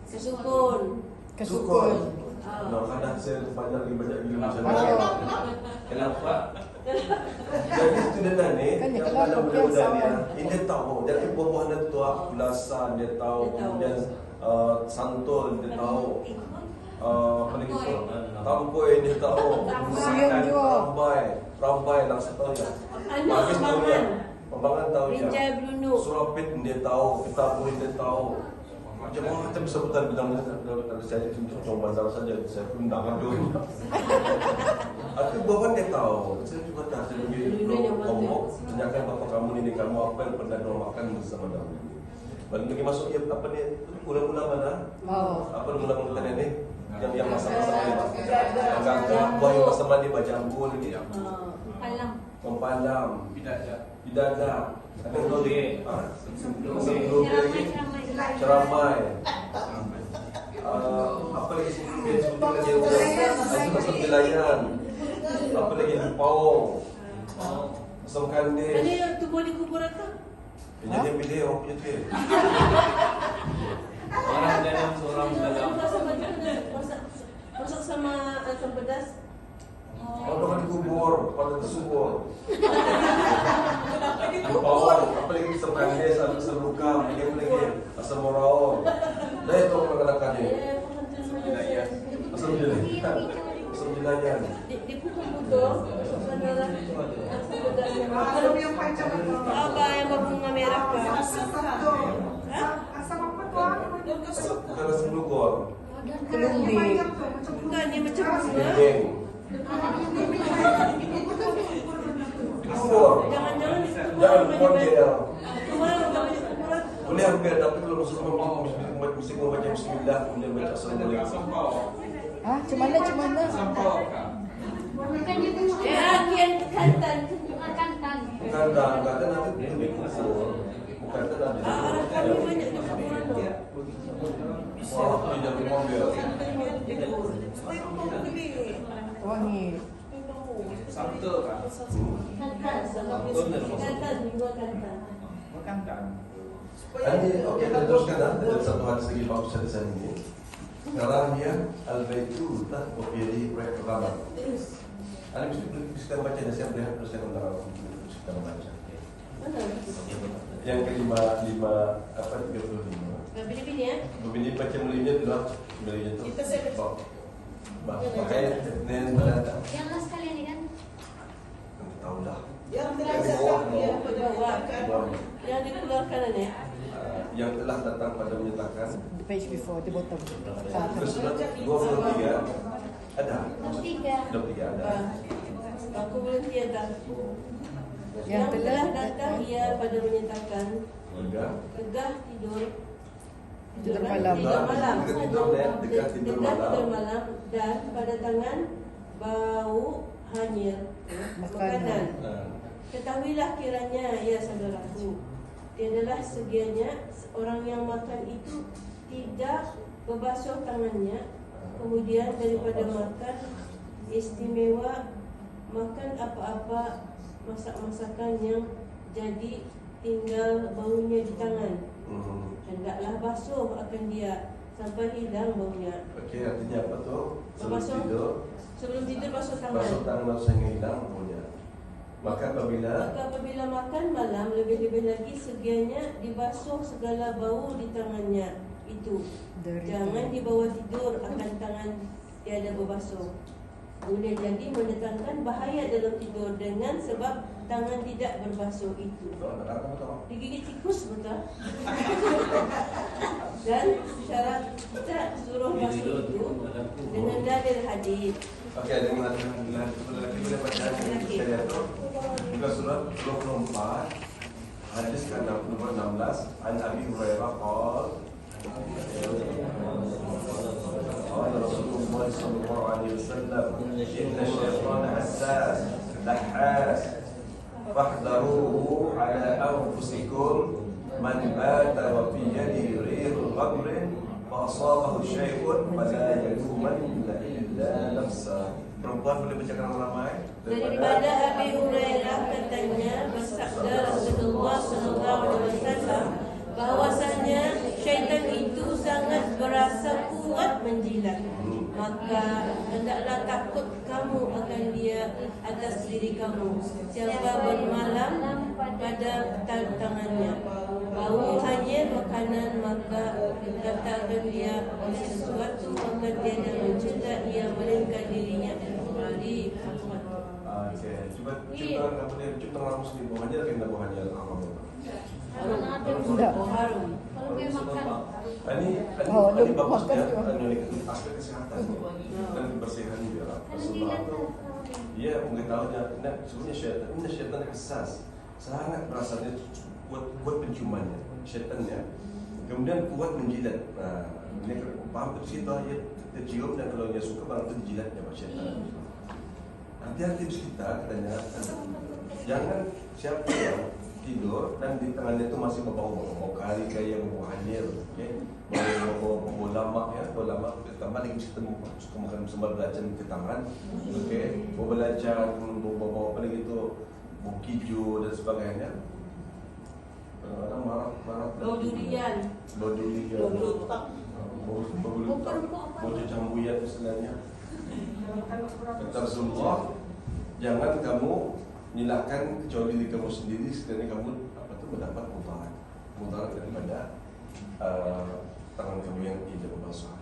kasukun. Kesukun. Nah, kadang saya banyak gila macam Oh. ni. Kenapa? Jadi student ni Kan dia yang kenal dalam kopian budak sama. ni, dia tahu. Jadi buah-buahan dia tahu, gulasan dia tahu, Dia tahu. kemudian santol dia tahu. Apa lagi tu? Tampoi dia tahu. Siang juga. Rambai nak tahu ya. Anu Habis tahu kembangan. ya. Kembangan tahu ya. Rinjai belunuk. Surapit dia tahu, Pitapurin dia tahu. Macam-macam sebutan bidang saya cuma bazar saja, saya pun tak ngadu. Tapi bapak dia tahu, saya juga tak saya lebih ngomong, tanyakan bapak kamu ini kamu apa yang pernah kamu makan bersama dahulu. Lalu lagi masuk ya apa ni? Gula-gula mana? Oh. Apa gula makan ini? Yang masak-masak ni, gagah, buah yang masak mandi bajambu lagi. Mempalam, bidada, ada lori, sebelum lagi ceramai, apa lagi sebetulnya lagi masuk wilayan, apa lagi pawong, asam kandil. Anu yang tumbuh di kuburan tu. Jadi yang pilih orang punya tu. Orang dalam seorang dalam. Masak sama asam pedas. Orang di kubur, pada tersubur. Kenapa dia Bawang, apa lagi asam kandil, asam lukam, apa lagi asam morao. Dah itu mengatakan ni. Asam jelayan, asam jelayan. Dipukul-pukul. Asam pedas. Apa yang berbunga merah kan? Bukan asam lugor, Kelumbi. Bukan dia macam bunga. geng. Kubur. Jangan-jangan Jangan kubur dia. Kemarin kami kuburan. Boleh hampir, tapi kalau masuk mesti membaca bismillah, kemudian baca assalamualaikum. Sampau. Ah, cemana? Sampau kan. Kian kantan. Bukan dah nanti itu kubur. Bukan dah ada. Orang kami banyak di kuburan tu. Wah, tidak di mobil. Wangi. Santul kan. Kantan, juga kantan. Makan kan. Ini okey, kita teruskan dah. Ada satu hadis lagi bagus hadis ini. Karahiyah al-baitu tahbiri proyek rabat. Anda bisa baca dan saya melihat terus saya antara kita membaca. Mana? Yang kelima, apa 35. Bini-bini ya? Begini baca melinya adalah melinya tu. Kita saya Pakai nen pada Jangan sekalian ni kan. tahu dah. yang dirasakan dia pada Bawah. Yang dikeluarkan ni. Yang telah datang pada menyatakan The page before, the bottom. kesurat 23 ada. 23. 23 ada. Aku belum tiada. Yang Yang telah telah datang ia pada menyatakan Tiga. tegah tidur. Tidur kan? malam. Tidur malam. Tegah tidur dan tegah tidur malam. malam dan pada tangan bau hanyir makanan. Ketahuilah kiranya ya saudaraku, tiadalah segianya orang yang makan itu tidak berbasuh tangannya, kemudian daripada makan istimewa makan apa-apa masak-masakan yang jadi tinggal baunya di tangan. Hendaklah basuh akan dia sampai hilang baunya. Okey, artinya apa tu? Sebelum Basuh. tidur, Sebelum tidur basuh tangan. basuh tangan sehingga hilang baunya. Maka apabila Maka apabila makan malam, lebih-lebih lagi segianya dibasuh segala bau di tangannya itu. Dari Jangan dibawa tidur akan tangan tiada berbasuh. Boleh jadi mendatangkan bahaya dalam tidur dengan sebab tangan tidak berbasuh itu. Digigit tikus betul. Dan syarat kita suruh basuh itu dengan dalil hadis. Okey, dengan kita baca kita lihat tu muka surat 24 hadis nomor 16 an Abi Hurairah qala qala Rasulullah sallallahu alaihi wasallam inna syaitana hassas lahas fahdharuhu ala anfusikum man bata wa fi yadihi rihul ghamrin fa asabahu syai'un fala yalumanna illa nafsa. Perempuan boleh bacakan ramai Daripada Abi Hurairah katanya bersabda Rasulullah sallallahu alaihi wasallam bahwasanya syaitan itu sangat berasa kuat menjilat. Maka hendaklah takut kamu akan dia atas diri kamu. Siapa bermalam pada tangannya, bau hanya makanan, maka katakan dia oleh sesuatu, maka dia dah mencela ia melainkan dirinya. Jadi okey, cuba apa dia cuba ngomong sendiri bawahnya tapi enggak bawahnya apa. Enggak. harum. Ini bagusnya ini aspek kesehatan dan kebersihan juga. Rasulullah itu dia mengetahuinya. Nah, sebenarnya syaitan hassas, sangat rasanya kuat penciumannya, syaitannya. Kemudian kuat menjilat. Nah, ini paham tu kita dia tercium dan kalau dia suka barang tu dijilatnya pak syaitan. Hati-hati kita katanya, jangan siapa yang tidur dan di tangannya itu masih bau kari kayak bau hanyir, okey, bau lama ya, bau lama. Tambah lagi kita suka makan sambal belacan ke tangan, okey, bau belacan, bau apa lagi itu, bau hijau dan sebagainya. Kadang-kadang marah. Bau durian. Bau cacang buyat istilahnya. Kata Rasulullah, jangan kamu nyilakkan kecuali diri kamu sendiri sekiranya kamu mendapat mudarat daripada tangan kamu yang tidak berbasuh.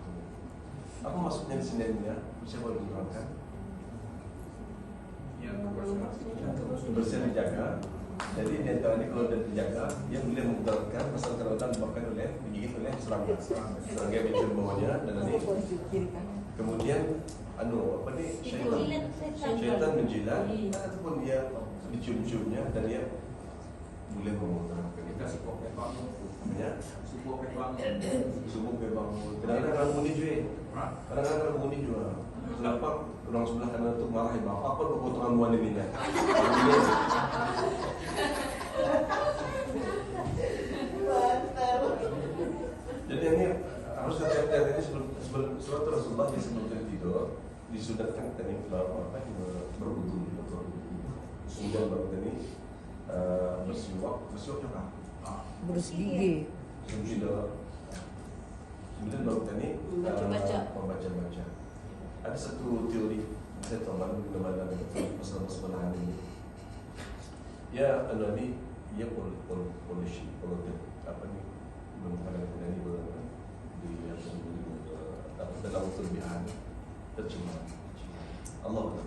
Apa maksudnya di sini ya? Bisa boleh diterangkan? Yang Kebersihan dijaga. Jadi di antara ini kalau dia dijaga, dia boleh memudaratkan pasal kadang-kadang disebabkan oleh digigit oleh serangga yang mencium bawahnya dan ini. Kemudian syaitan menjilat ataupun dia dicium-ciumnya dan dia boleh memudaratkan. kita sebuah bangun, Ya, sebuah bangun. subuh ke bangun. Kadang-kadang kalau bunyi juga. Kadang-kadang kalau bunyi juga. Kenapa orang sebelah kanan tu marah bang? Apa kebutuhan buan ini kan? Jadi ini harus hati-hati ini sebelum surat Rasulullah dia sebelum tidur disunatkan kita ini berwudu. Kemudian baru ini bersiwak juga. Berus gigi. Kemudian baru ini membaca. Ada satu teori saya tahu mana masalah ini. Ya, ini ia polisi, apa ni? Mengatakan ini dalam kelebihan tercemar. Allah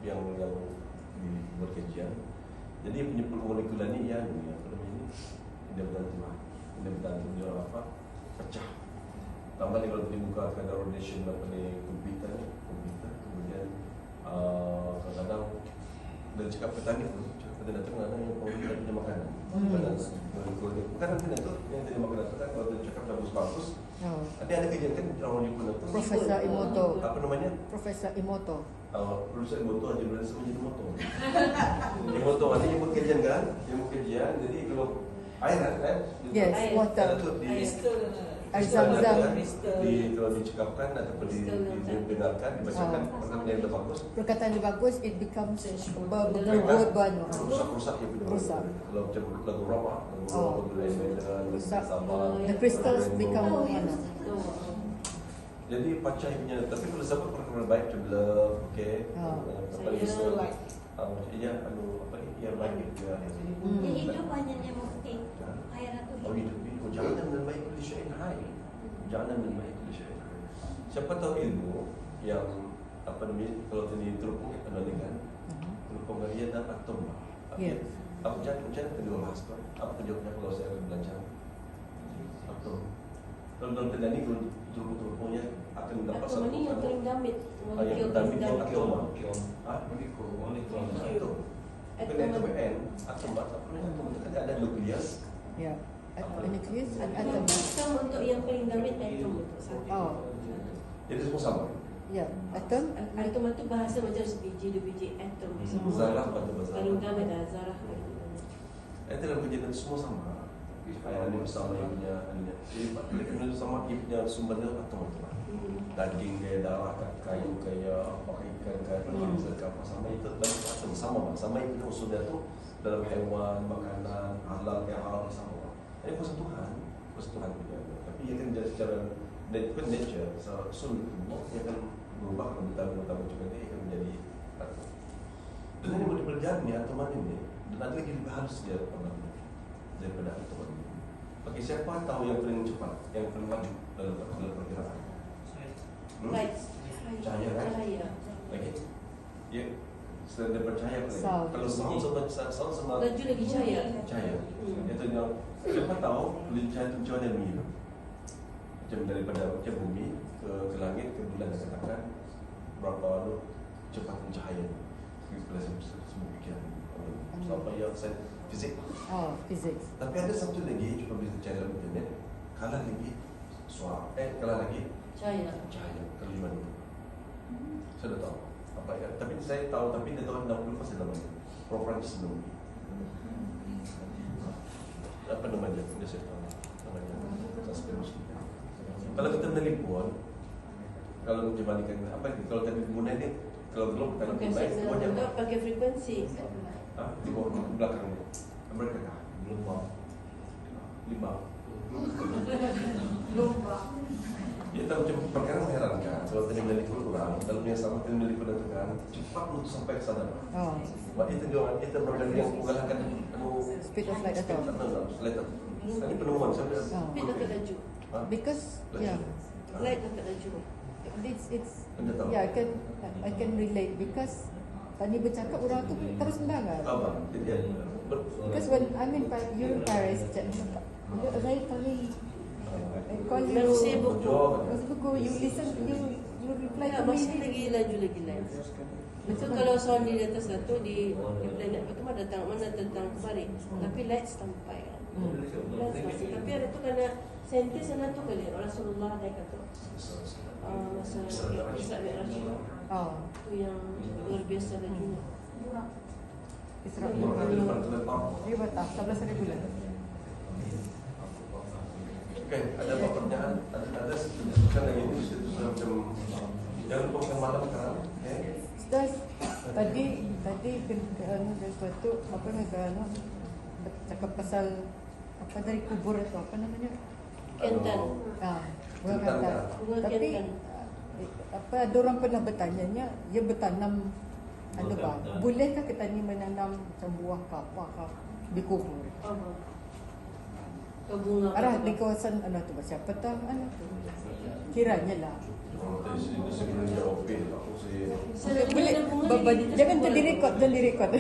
yang dibuat kajian. Jadi penyebab molekul ini yang apa namanya? Ini bergantung dia apa? Pecah. Tambah ni kalau dibuka kadar radiation apa ni komputer, kemudian kadang-kadang dan cakap petani pun cakap petani datang ada yang komputer punya makanan. Makanan kita tu yang dia makanan tu kan kalau dia cakap bagus. Ada kejadian kan orang Jepun tu. Profesor Imoto. Apa namanya? Profesor Imoto. Profesor Imoto aja berani menjadi moto. Imoto ada yang buat kajian kan? Yang buat kajian jadi kalau air kan? Yes, water. Air Zam-zam Zam-zam. kalau dicakapkan ataupun dibenarkan dibacakan perkataan yang bagus. Perkataan yang bagus, it becomes berbuat Rusak ya Rusak. Kalau macam lagu rawa, rusak. The crystals become mana? Jadi pacahnya, tapi kalau sahabat perkara baik macam love, okay. Apa lagi iya, apa ni? Yang baik juga. Yang hidup hanya yang mukti. Khairat tu. Oh hidup itu jangan min baik kulli syai'in hayy. Jangan min baik kulli syai'in hayy. Siapa tahu ilmu yang apa namanya kalau tadi terpukul analingan. pemberian dan atom. Ya. Apa macam kedua bahas tu? Apa jawabnya kalau saya belajar? Atom. Kalau dalam tenda ni betul-betul punya akan mendapat Atom ni yang paling damit. yang damit itu atom. Atom. Bukan atom N, atom apa namanya? Atom itu kan ada nukleus. Ya. Nucleus and atom. Atom untuk yang paling damit atom untuk satu. Oh. Jadi semua sama. Ya, atom. Atom itu bahasa macam sebiji, dua biji atom. Semua Zarah pada bahasa paling Arab. damit adalah zarah. Dalam kejadian semua sama. Ini bersama yang punya ininya. Jadi mereka itu sama punya sumbernya atom itu. Daging kayak darah, kayu kayak apa ikan kayak apa sama itu atom sama itu unsur dia tu dalam hewan, makanan, halal yang haram sama. Ini kuasa Tuhan juga. Tapi ia kan jadi secara nature, secara usul dia akan berubah bertambah juga dia akan menjadi atom. Dan ini boleh berjalan ni atom ini dan ada lagi lebih halus dia daripada atom ini. Bagi siapa tahu yang paling cepat, yang paling maju dalam pergerakan? Light. Cahaya kan? Cahaya. Lagi? Ya. Selain daripada cahaya paling. Sound. Kalau sound sama Laju lagi cahaya. cahaya. Itu yang siapa tahu cahaya itu macam mana bumi itu? Macam daripada macam bumi ke langit ke bulan katakan berapa cepat cahaya. Kita semua fikiran. Sampai yang saya fizik. Oh, physics. Tapi ada satu lagi cuma bisa cahaya dalam internet. Kalah lagi suara. Kalah lagi Cahaya. cahaya. Kalau cuma itu. Saya dah tahu. Apa ya? Tapi saya tahu. Tapi dia tahu 60% namanya. Program sebelum. Apa namanya? Dia saya tahu. Namanya suspension. Kalau kita menelpon, kalau menjemalikan apa? Kalau tadi guna ni, kalau belum kalau Pakai baik signal semuanya. juga, pakai frekuensi. Di bawah belakang ni. Mereka dah belum mau. 5. Dia tahu macam perkara mengherankan. Kalau tadi menelpon kurang, dalam yang sama tadi menelpon datang cepat untuk sampai ke sana. Oh, Sebab itu juga kita berada yang menggalakkan speed of light atau? Light. Ini penemuan saya. Oh. Tapi dekat laju. Because yeah, Light dekat laju. it's Anda tahu? yeah, I can relate because tadi bercakap orang tu terus mendengar. Apa? Dia Because when I'm in you're in Paris, saya call you. Masih buku. Masih buku. You listen. You reply Ya, to masih me. lagi laju lagi light. Itu kalau sound di atas satu di planet pertama datang kembali. Tapi light sampai kan. Light sampai. Tapi ada tu kerana saintis sana tu kali Rasulullah ada kata masa Isra Mi'raj Oh, tu yang luar biasa lajunya. Isra. Dia batas 11 bulan. Okey, ada apa pertanyaan? Ada disebutkan lagi ini itu macam jangan lupa makan malam sekarang. Okey. Ustaz, tadi sesuatu apa negara cakap pasal apa dari kubur atau apa namanya? Kentan. Bunga kentan. Bunga Tapi kentan. apa ada orang pernah bertanya dia bertanam ada bang. Bolehkah petani menanam macam buah apa di kubur? Ke bunga. Arah di kawasan tu siapa tahu tu. Kiranya lah. Dari segi jawab aku saya Saya Boleh, jangan direkod.